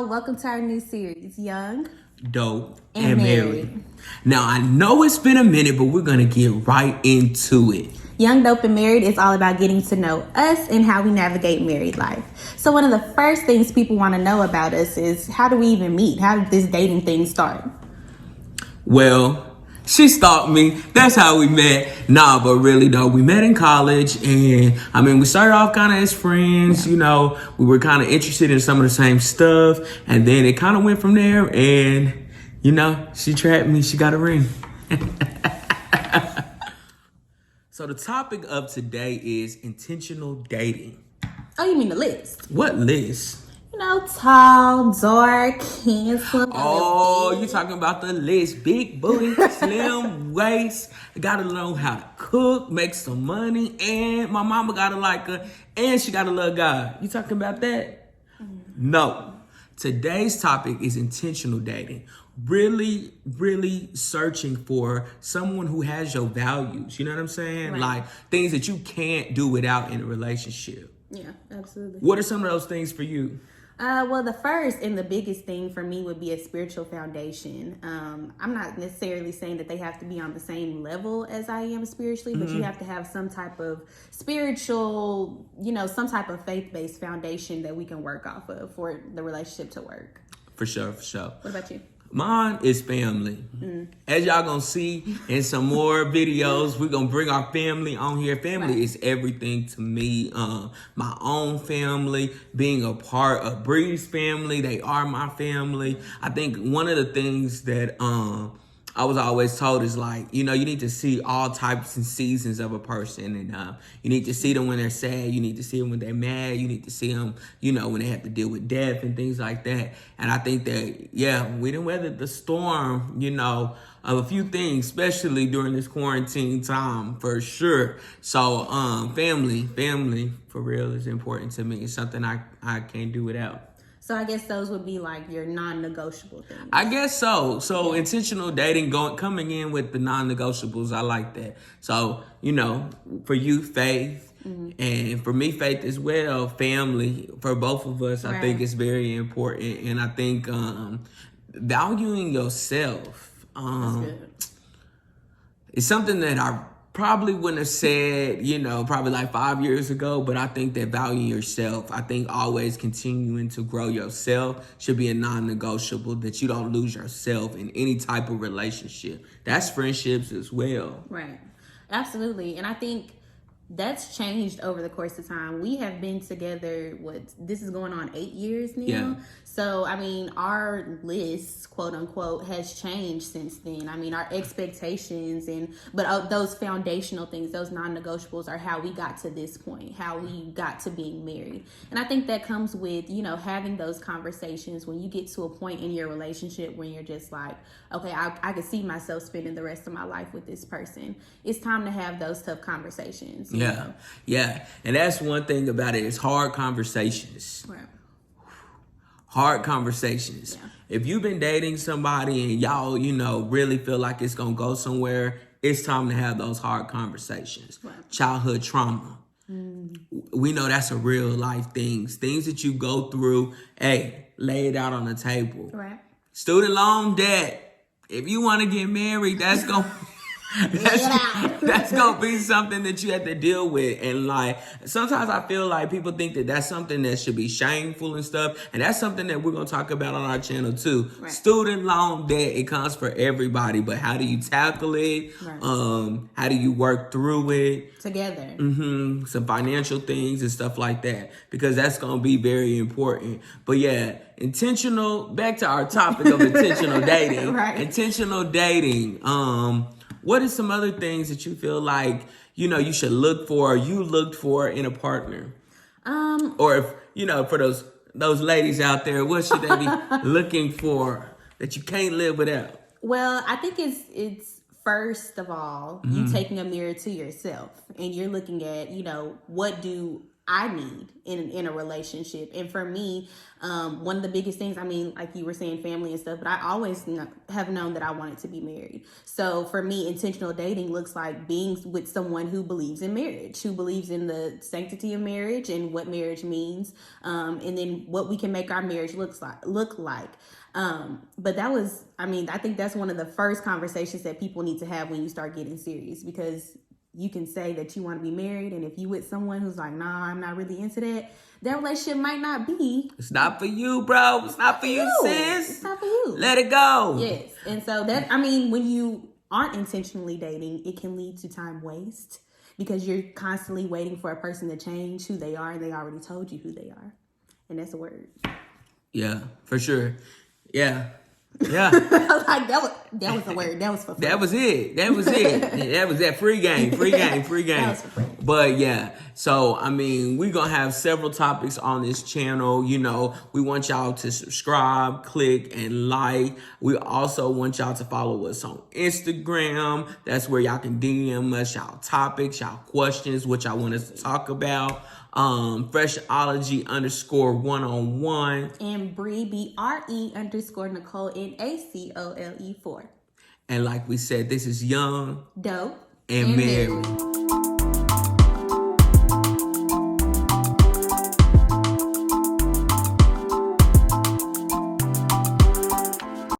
welcome to our new series, Young, Dope, and Married. Now, I know it's been a minute, but we're going to get right into it. Young, Dope, and Married is all about getting to know us and how we navigate married life. So one of the first things people want to know about us is, how do we even meet? How did this dating thing start? Well, she stalked me. That's how we met. Nah, but really though, we met in college, and we started off kind of as friends. Yeah. You know, we were kind of interested in some of the same stuff, and then it kind of went from there. And you know, she trapped me. She got a ring. So the topic of today is intentional dating. Oh, you mean the list? What list? You know, tall, dark, handsome. Oh, you talking about the list. Big booty, slim waist. Gotta learn how to cook, make some money, and my mama gotta like her, and she gotta love God. You talking about that? No. Today's topic is intentional dating. Really, really searching for someone who has your values. You know what I'm saying? Right. Like things that you can't do without in a relationship. Yeah, absolutely. What are some of those things for you? Well, the first and the biggest thing for me would be a spiritual foundation. I'm not necessarily saying that they have to be on the same level as I am spiritually, but you have to have some type of spiritual, some type of faith-based foundation that we can work off of for the relationship to work. For sure. What about you? Mine is family. As y'all gonna see in some more videos, we're gonna bring our family on here. Family is everything to me. My own family, being a part of Bree's family, they are my family. I think one of the things that I was always told is like, you need to see all types and seasons of a person, and you need to see them when they're sad, you need to see them when they're mad, you need to see them, when they have to deal with death and things like that. And I think that, we done weathered the storm, of a few things, especially during this quarantine time, for sure. So family for real is important to me. It's something I can't do without. So I guess those would be like your non-negotiable things. I guess so. So intentional dating, coming in with the non-negotiables, I like that. So, for you, faith, and for me, faith as well, family, for both of us, I think it's very important. And I think valuing yourself is something that I probably wouldn't have said, probably like 5 years ago, but I think that valuing yourself, I think always continuing to grow yourself should be a non-negotiable, that you don't lose yourself in any type of relationship. That's friendships as well. Right. Absolutely. And I think that's changed over the course of time. We have been together, this is going on 8 years now. Yeah. So, our list, quote unquote, has changed since then. Our expectations but those foundational things, those non-negotiables are how we got to this point, how we got to being married. And I think that comes with, having those conversations when you get to a point in your relationship when you're just like, okay, I can see myself spending the rest of my life with this person. It's time to have those tough conversations. Yeah. And that's one thing about it. It's hard conversations. Right. Hard conversations. Yeah. If you've been dating somebody and y'all, really feel like it's going to go somewhere, it's time to have those hard conversations. Right. Childhood trauma. We know that's a real life things that you go through. Hey, lay it out on the table. Right. Student loan debt. If you want to get married, that's going to... that's gonna be something that you have to deal with. And like sometimes I feel like people think that that's something that should be shameful and stuff, and that's something that we're gonna talk about on our channel too. Right. Student loan debt, it comes for everybody, but how do you tackle it? Right. How do you work through it together? Some financial things and stuff like that, because that's gonna be very important. But back to our topic of intentional dating. Right. Intentional dating. What are some other things that you feel like, you should look for, or you looked for in a partner? Or if, for those ladies out there, what should they be looking for that you can't live without? Well, I think it's first of all, you taking a mirror to yourself and you're looking at, what do I need in a relationship. And for me, one of the biggest things, I mean, like you were saying, family and stuff, but I always have known that I wanted to be married. So for me, intentional dating looks like being with someone who believes in marriage, who believes in the sanctity of marriage and what marriage means, and then what we can make our marriage look like. But that was, I mean, I think that's one of the first conversations that people need to have when you start getting serious, because you can say that you want to be married, and if you with someone who's like, nah, I'm not really into that, that relationship might not be. It's not for you, bro. It's not for you, sis. It's not for you. Let it go. Yes. And so that, I mean, when you aren't intentionally dating, it can lead to time waste, because you're constantly waiting for a person to change who they are, and they already told you who they are. And that's a word. Yeah, for sure. Yeah. Yeah. Like that was a word. That was for free. That was it. That was that free game. That was for free. But yeah, so I mean, we're gonna have several topics on this channel. You know, we want y'all to subscribe, click, and like. We also want y'all to follow us on Instagram. That's where y'all can DM us y'all topics, y'all questions, what y'all want us to talk about. Freshology _101. And Bree, BRE _ Nicole, NACOLE 4. And like we said, this is Young Dope and Married.